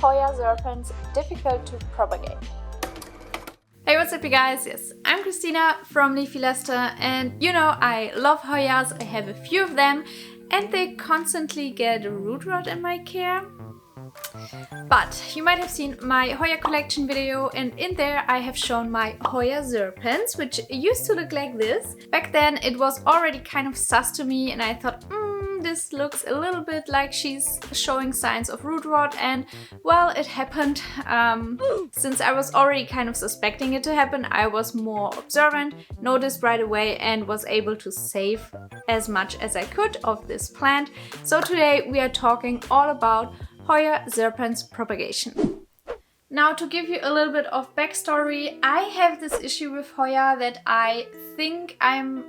Hoya Serpens difficult to propagate? Hey, what's up you guys? Yes, I'm Kristina from Leafy Leicester, and you know I love Hoyas. I have a few of them and they constantly get root rot in my care. But you might have seen my Hoya collection video, and in there I have shown my Hoya Serpens, which used to look like this. Back then it was already kind of sus to me and I thought, this looks a little bit like she's showing signs of root rot, and well, it happened. Since I was already kind of suspecting it to happen, I was more observant, noticed right away and was able to save as much as I could of this plant. So today we are talking all about Hoya Serpens propagation. Now, to give you a little bit of backstory, I have this issue with Hoya that I think I'm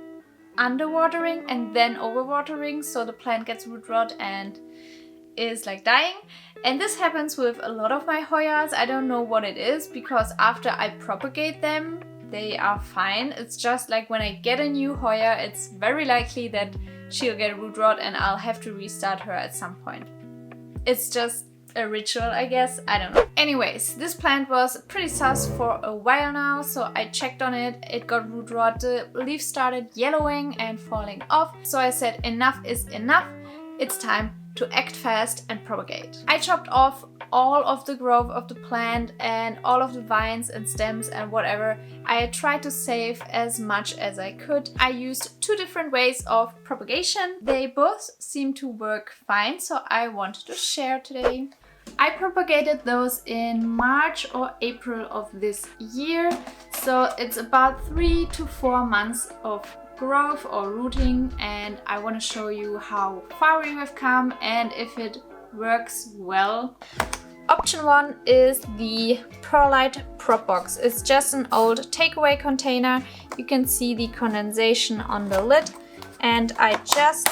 underwatering and then overwatering, so the plant gets root rot and is like dying. And this happens with a lot of my Hoyas. I don't know what it is, because after I propagate them, they are fine. It's just like when I get a new Hoya, it's very likely that she'll get root rot and I'll have to restart her at some point. It's just a ritual, I guess. I don't know. Anyways, this plant was pretty sus for a while now, so I checked on it. It got root rot. The leaves started yellowing and falling off. So I said, enough is enough. It's time to act fast and propagate. I chopped off all of the growth of the plant and all of the vines and stems and whatever. I tried to save as much as I could. I used two different ways of propagation. They both seem to work fine, so I wanted to share today. I propagated those in March or April of this year, so it's about 3 to 4 months of growth or rooting, and I want to show you how far we have come and if it works well. Option 1 is the Perlite prop box. It's just an old takeaway container. You can see the condensation on the lid, and I just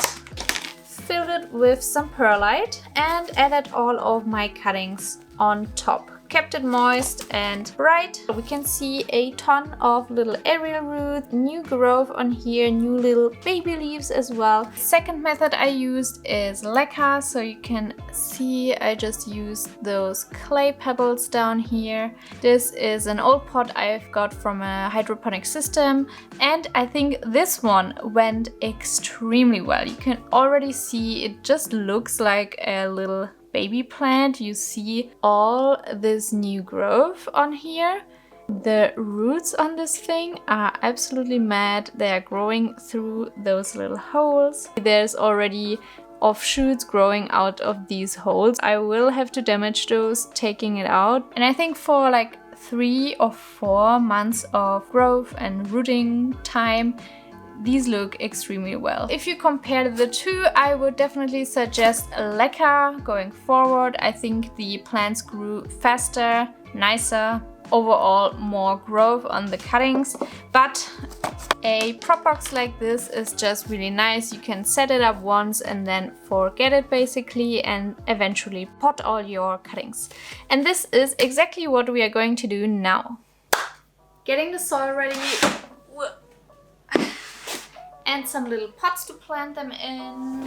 filled it with some perlite and added all of my cuttings on top. Kept it moist and bright. We can see a ton of little aerial roots, new growth on here, new little baby leaves as well. Second method I used is Leca, so you can see I just used those clay pebbles down here. This is an old pot I've got from a hydroponic system, and I think this one went extremely well. You can already see it just looks like a little baby plant. You see all this new growth on here. The roots on this thing are absolutely mad. They are growing through those little holes. There's already offshoots growing out of these holes. I will have to damage those taking it out. And I think for like 3 or 4 months of growth and rooting time, these look extremely well. If you compare the two, I would definitely suggest Leca going forward. I think the plants grew faster, nicer, overall more growth on the cuttings. But a prop box like this is just really nice. You can set it up once and then forget it basically, and eventually pot all your cuttings. And this is exactly what we are going to do now. Getting the soil ready. And some little pots to plant them in.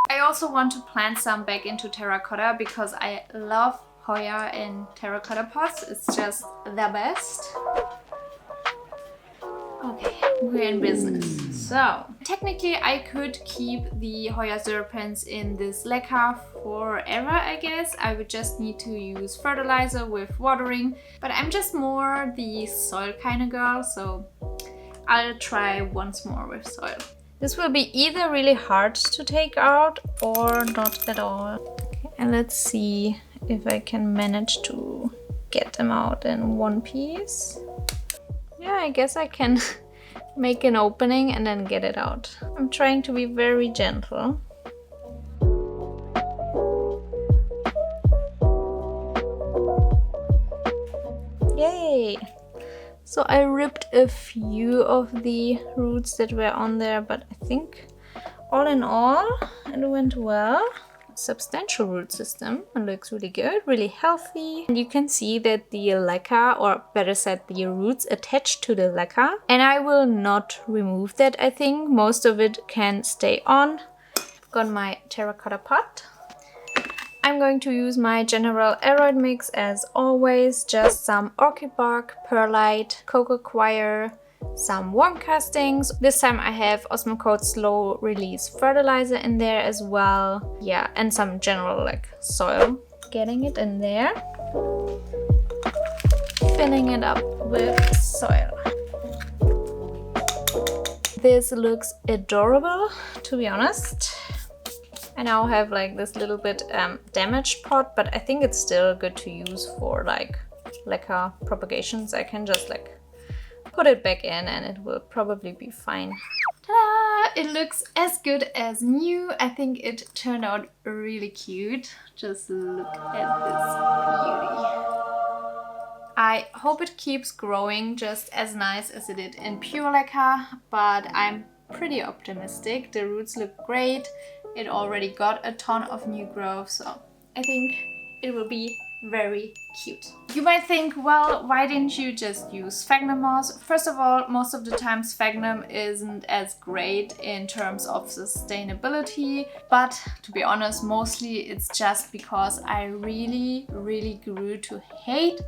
I also want to plant some back into terracotta because I love Hoya in terracotta pots. It's just the best. Okay, we're in business. So, technically I could keep the Hoya Serpens in this Leca forever, I guess. I would just need to use fertilizer with watering, but I'm just more the soil kind of girl, so I'll try once more with soil. This will be either really hard to take out or not at all. Okay, and let's see if I can manage to get them out in one piece. Yeah, I guess I can make an opening and then get it out. I'm trying to be very gentle. Yay! So I ripped a few of the roots that were on there, but I think all in all it went well. Substantial root system. It looks really good, really healthy. And you can see that the leca, or better said, the roots attached to the leca. And I will not remove that, I think. Most of it can stay on. got my terracotta pot. I'm going to use my general aeroid mix as always, just some orchid bark, perlite, cocoa coir, some worm castings. This time I have Osmocote slow release fertilizer in there as well. Yeah, and some general like soil. Getting it in there. Filling it up with soil. This looks adorable, to be honest. I now have like this little bit damaged pot, but I think it's still good to use for like Leca propagations. I can just like put it back in and it will probably be fine. Ta-da! It looks as good as new. I think it turned out really cute. Just look at this beauty. I hope it keeps growing just as nice as it did in pure Leca, but I'm pretty optimistic. The roots look great. It already got a ton of new growth, so I think it will be very cute. You might think, well, why didn't you just use sphagnum moss? First of all, most of the time sphagnum isn't as great in terms of sustainability, but to be honest, mostly it's just because I really grew to hate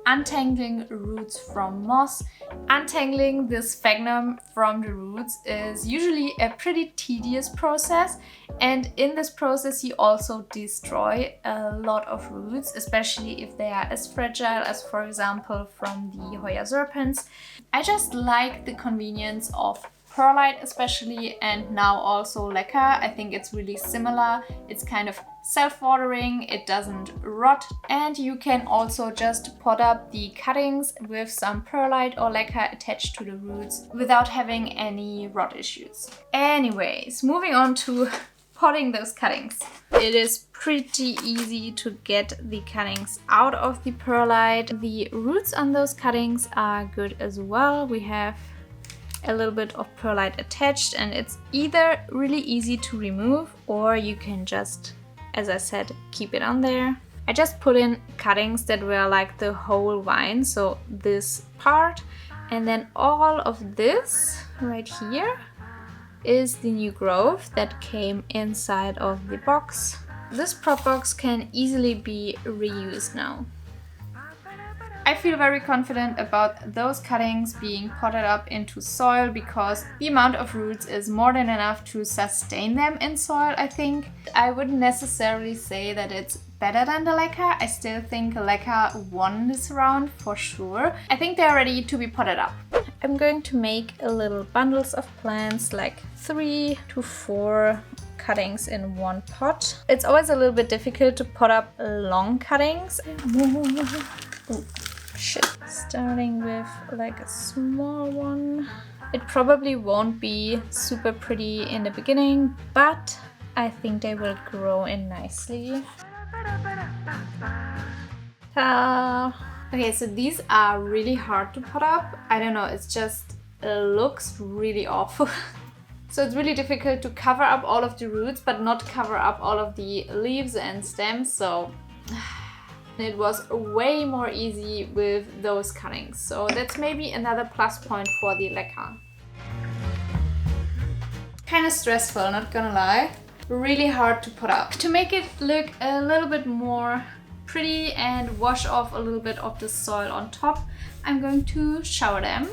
untangling roots from moss. Untangling the sphagnum from the roots is usually a pretty tedious process, and in this process you also destroy a lot of roots, especially if they are as fragile as, for example, from the Hoya Serpens. I just like the convenience of Perlite especially, and now also Leca. I think it's really similar. It's kind of self-watering, it doesn't rot, and you can also just pot up the cuttings with some Perlite or Leca attached to the roots without having any rot issues. Anyways, moving on to potting those cuttings. It is pretty easy to get the cuttings out of the Perlite. The roots on those cuttings are good as well. We have a little bit of Perlite attached, and it's either really easy to remove or you can just, as I said, keep it on there. I just put in cuttings that were like the whole vine, so this part, and then all of this right here is the new growth that came inside of the box. This prop box can easily be reused now. I feel very confident about those cuttings being potted up into soil because the amount of roots is more than enough to sustain them in soil, I think. I wouldn't necessarily say that it's better than the Leca. I still think Leca won this round for sure. I think they're ready to be potted up. I'm going to make a little bundles of plants, like 3 to 4 cuttings in one pot. It's always a little bit difficult to pot up long cuttings. Oh, shit. Starting with like a small one. It probably won't be super pretty in the beginning, but I think they will grow in nicely. Okay, so these are really hard to pot up. I don't know, it's just, it looks really awful. So it's really difficult to cover up all of the roots, but not cover up all of the leaves and stems. So it was way more easy with those cuttings. So that's maybe another plus point for the Leca. Kind of stressful, not gonna lie. Really hard to put up. To make it look a little bit more pretty and wash off a little bit of the soil on top, I'm going to shower them.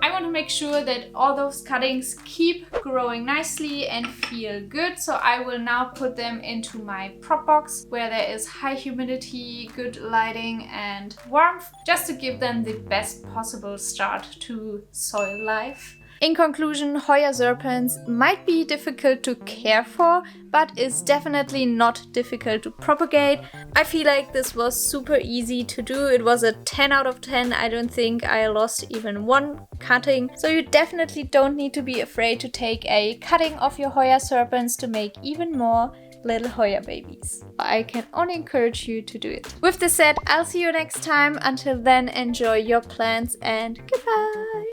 I want to make sure that all those cuttings keep growing nicely and feel good, so I will now put them into my prop box where there is high humidity, good lighting and warmth, just to give them the best possible start to soil life. In conclusion, Hoya Serpens might be difficult to care for, but is definitely not difficult to propagate. I feel like this was super easy to do. It was a 10 out of 10. I don't think I lost even one cutting. So you definitely don't need to be afraid to take a cutting of your Hoya Serpens to make even more little Hoya babies. I can only encourage you to do it. With this said, I'll see you next time. Until then, enjoy your plants and goodbye!